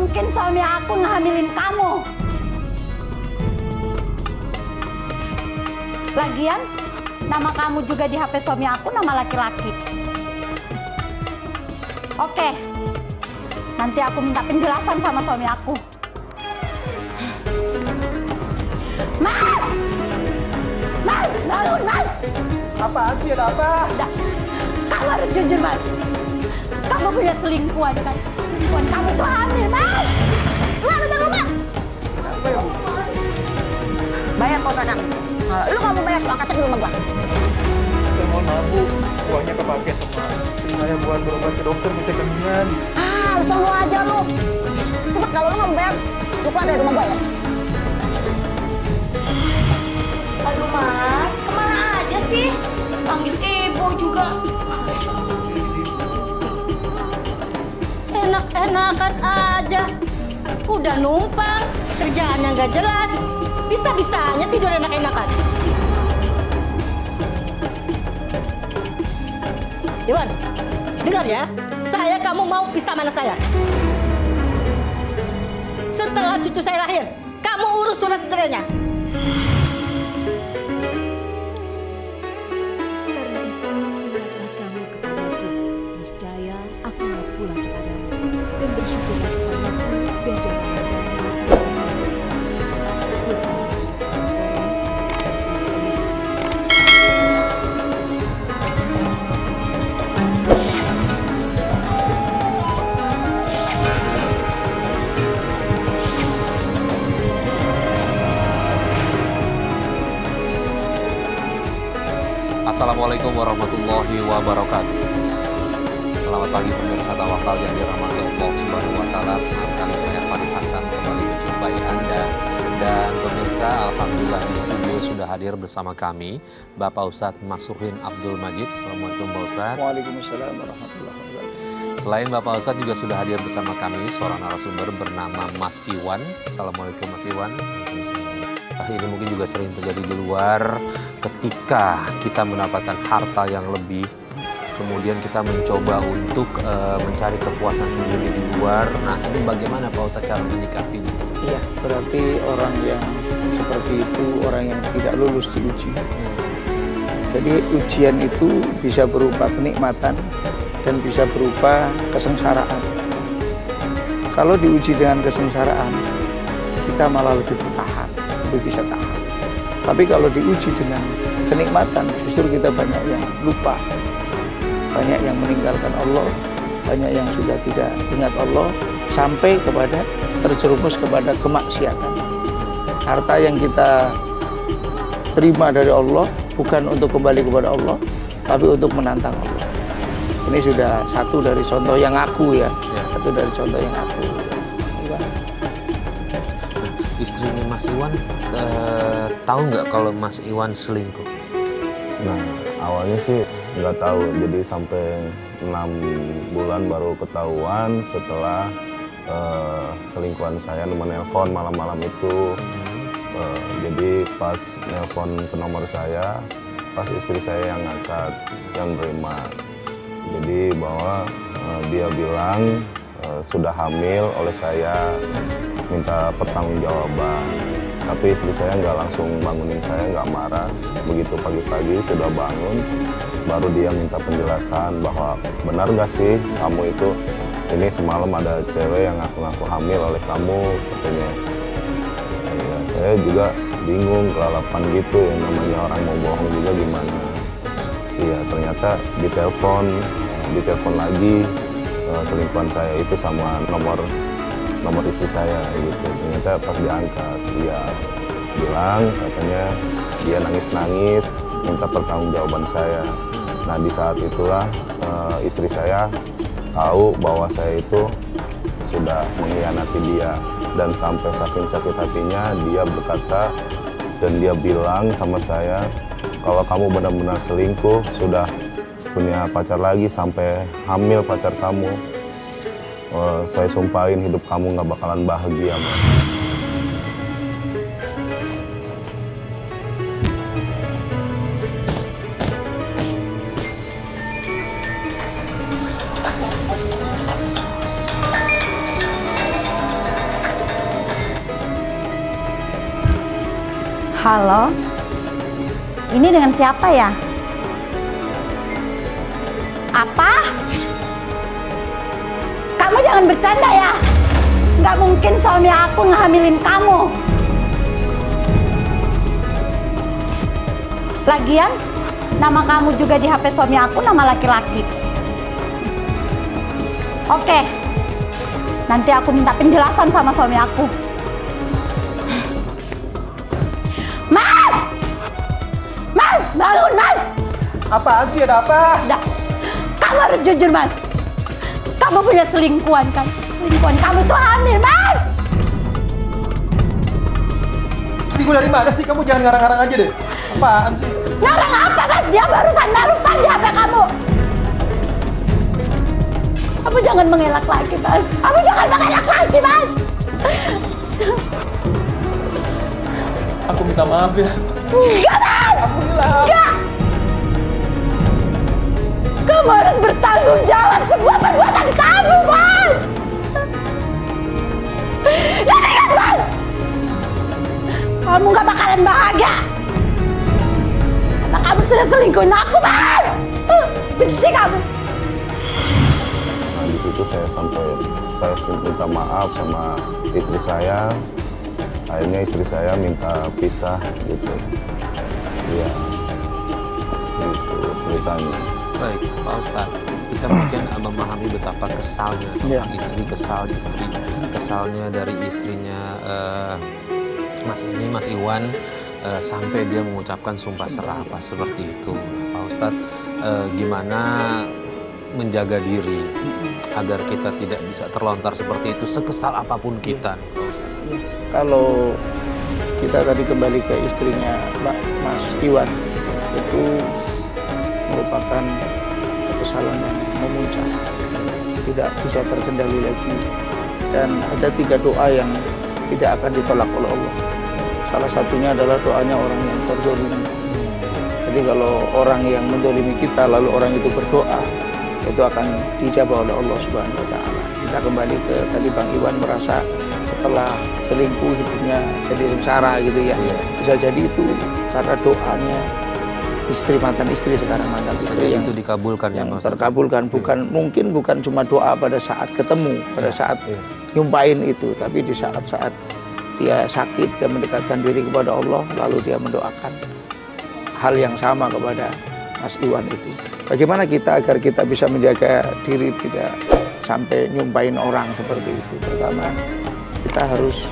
mungkin suami aku ngehamilin kamu. Lagian, nama kamu juga di HP suami aku nama laki-laki. Oke, nanti aku minta penjelasan sama suami aku. Mas! Mas, bangun Mas! Apaan sih, ada apa? Udah, kamu harus jujur Mas. Kamu punya selingkuhan kan? Selingkuhan kamu tuh hamil Mas! Lu jangan lupa! Apa ya, Bu? Bayar kontrakan. Kalau lu nggak mau bayar, lu angkat cek di rumah gua. Saya mohon maaf, Bu. Uangnya kepake sama saya buat berobat ke dokter, ngecek kandungan. Alasan lu aja lu. Cepet kalau lu nggak mau bayar, lu keluar dari rumah gua ya. Aduh Mas, kemana aja sih? Panggil Ibu juga. Enak-enakan aja. Udah numpang, kerjaannya nggak jelas. Bisa-bisanya tidur enak-enakan. Iwan, dengar ya. Kamu mau pisah sama anak saya. Setelah cucu saya lahir, kamu urus surat cerainya. Karena itu, ingatlah kamu kepadaku. Niscaya aku mau pulang kepadamu. Dan bersyukurlah kepadaku dan janganlah kamu Assalamualaikum warahmatullahi wabarakatuh. Selamat pagi pemirsa Tawakal yang dirahmati Allah Subhanahu wa taala. Senang sekali saya Farid Hasan kembali menjumpai Anda. Dan pemirsa, alhamdulillah di studio sudah hadir bersama kami Bapak Ustadz Masruhin Abdul Majid. Assalamualaikum Pak Ustadz. Waalaikumsalam warahmatullahi wabarakatuh. Selain Bapak Ustadz juga sudah hadir bersama kami seorang narasumber bernama Mas Iwan. Assalamualaikum Mas Iwan. Ini mungkin juga sering terjadi di luar ketika kita mendapatkan harta yang lebih, kemudian kita mencoba untuk mencari kepuasan sendiri di luar. Nah, ini bagaimana Pak Ustadz cara menyikapinya? Iya, berarti orang yang seperti itu orang yang tidak lulus diuji. Jadi ujian itu bisa berupa kenikmatan dan bisa berupa kesengsaraan. Kalau diuji dengan kesengsaraan, kita malah lebih bertahan, lebih bisa tahan. Tapi kalau diuji dengan kenikmatan, justru kita banyak yang lupa, banyak yang meninggalkan Allah, banyak yang sudah tidak ingat Allah, sampai kepada terjerumus kepada kemaksiatan. Harta yang kita terima dari Allah bukan untuk kembali kepada Allah, tapi untuk menantang Allah. Ini sudah satu dari contoh yang aku ya, satu dari contoh yang aku. Istrinya Mas Iwan tahu nggak kalau Mas Iwan selingkuh? Nah, awalnya sih nggak tahu. Jadi sampai 6 bulan baru ketahuan setelah selingkuhan saya menelpon malam-malam itu. Jadi pas nelpon ke nomor saya, pas istri saya yang ngangkat, yang nerima. Jadi bahwa dia bilang sudah hamil oleh saya, minta pertanggungjawaban. Tapi istri saya nggak langsung bangunin saya, nggak marah. Begitu pagi-pagi sudah bangun, baru dia minta penjelasan bahwa benar nggak sih kamu itu, ini semalam ada cewek yang ngaku-ngaku hamil oleh kamu, katanya. Ya, saya juga bingung, kelalapan gitu, yang namanya orang mau bohong juga gimana. Iya, ternyata ditelepon lagi selingkuhan saya itu sama nomor istri saya gitu. Ternyata pas diangkat dia bilang katanya dia nangis-nangis minta pertanggungjawaban saya. Nah, di saat itulah istri saya tahu bahwa saya itu sudah mengkhianati dia, dan sampai saking sakit hatinya dia berkata dan dia bilang sama saya, kalau kamu benar-benar selingkuh, sudah punya pacar lagi sampai hamil pacar kamu, saya sumpahin hidup kamu nggak bakalan bahagia, Mas. Halo, ini dengan siapa ya? Apa? Kamu jangan bercanda ya. Nggak mungkin suami aku ngehamilin kamu. Lagian, nama kamu juga di HP suami aku nama laki-laki. Oke, nanti aku minta penjelasan sama suami aku. Mas! Mas, bangun Mas! Apaan sih, ada apa? Udah, kamu harus jujur Mas. Kamu punya selingkuhan kan? Selingkuhan kamu tuh hamil Mas! Selingkuh dari mana sih? Kamu jangan ngarang-ngarang aja deh. Apaan sih? Ngarang apa Mas? Dia barusan nelpon di HP kamu. Kamu jangan mengelak lagi Mas. Kamu jangan mengelak lagi Mas. Aku minta maaf ya. Enggak Mas! Aku bilang. Enggak! Kamu harus bertanggung jawab semua perbuatan kamu Mas. Dan ingat Mas, kamu gak bakalan bahagia karena kamu sudah selingkuhin aku Mas. Benci kamu. Nah, di situ saya minta maaf sama istri saya. Akhirnya istri saya minta pisah gitu. Iya, gitu ceritanya. Baik, Pak Ustadz, kita mungkin memahami betapa kesalnya seorang istri, kesalnya dari istrinya Mas Iwan sampai dia mengucapkan sumpah serapah seperti itu. Pak Ustadz, gimana menjaga diri agar kita tidak bisa terlontar seperti itu sekesal apapun kita, nih, Pak Ustadz? Kalau kita tadi kembali ke istrinya Mas Iwan, itu merupakan kesalahan yang memuncak, tidak bisa terkendali lagi, dan ada 3 doa yang tidak akan ditolak oleh Allah. Salah satunya adalah doanya orang yang terzolimi. Jadi kalau orang yang mendolimi kita lalu orang itu berdoa, itu akan dijabah oleh Allah Subhanahu Wa Taala. Kita kembali ke tadi Bang Iwan merasa setelah selingkuh hidupnya jadi sengsara gitu ya. Bisa jadi itu karena doanya mantan istri sekarang mantan istri yang itu dikabulkan yang ya, terkabulkan, mungkin bukan cuma doa pada saat ketemu, pada saat nyumpain itu, tapi di saat-saat dia sakit, dia mendekatkan diri kepada Allah, lalu dia mendoakan hal yang sama kepada Mas Iwan itu. Bagaimana kita agar kita bisa menjaga diri tidak sampai nyumpain orang seperti itu? Pertama, kita harus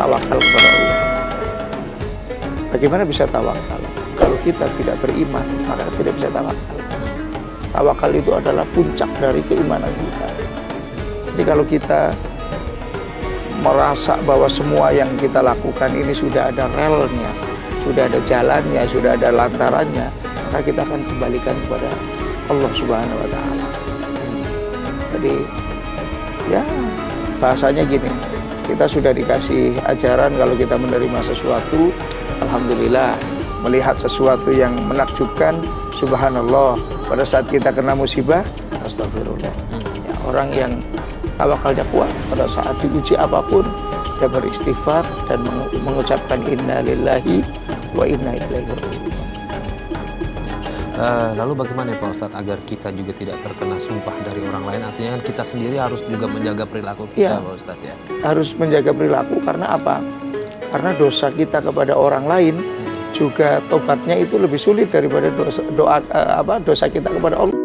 tawakal kepada Allah. Bagaimana bisa tawakal? Kalau kita tidak beriman, maka tidak bisa tawakal. Tawakal itu adalah puncak dari keimanan kita. Jadi kalau kita merasa bahwa semua yang kita lakukan ini sudah ada relnya, sudah ada jalannya, sudah ada lantarannya, maka kita akan kembalikan kepada Allah Subhanahu Wa Taala. Jadi ya bahasanya gini, kita sudah dikasih ajaran kalau kita menerima sesuatu, alhamdulillah. Melihat sesuatu yang menakjubkan, subhanallah. Pada saat kita kena musibah, astagfirullah. Ya, orang yang tawakalnya kuat pada saat diuji apapun, dia beristighfar dan mengucapkan inna lillahi wa inna ilaihi raji'un. Lalu bagaimana ya Pak Ustadz agar kita juga tidak terkena sumpah dari orang lain? Artinya kan kita sendiri harus juga menjaga perilaku kita, Pak Ustadz ya. Harus menjaga perilaku karena apa? Karena dosa kita kepada orang lain juga tobatnya itu lebih sulit daripada dosa kita kepada Allah.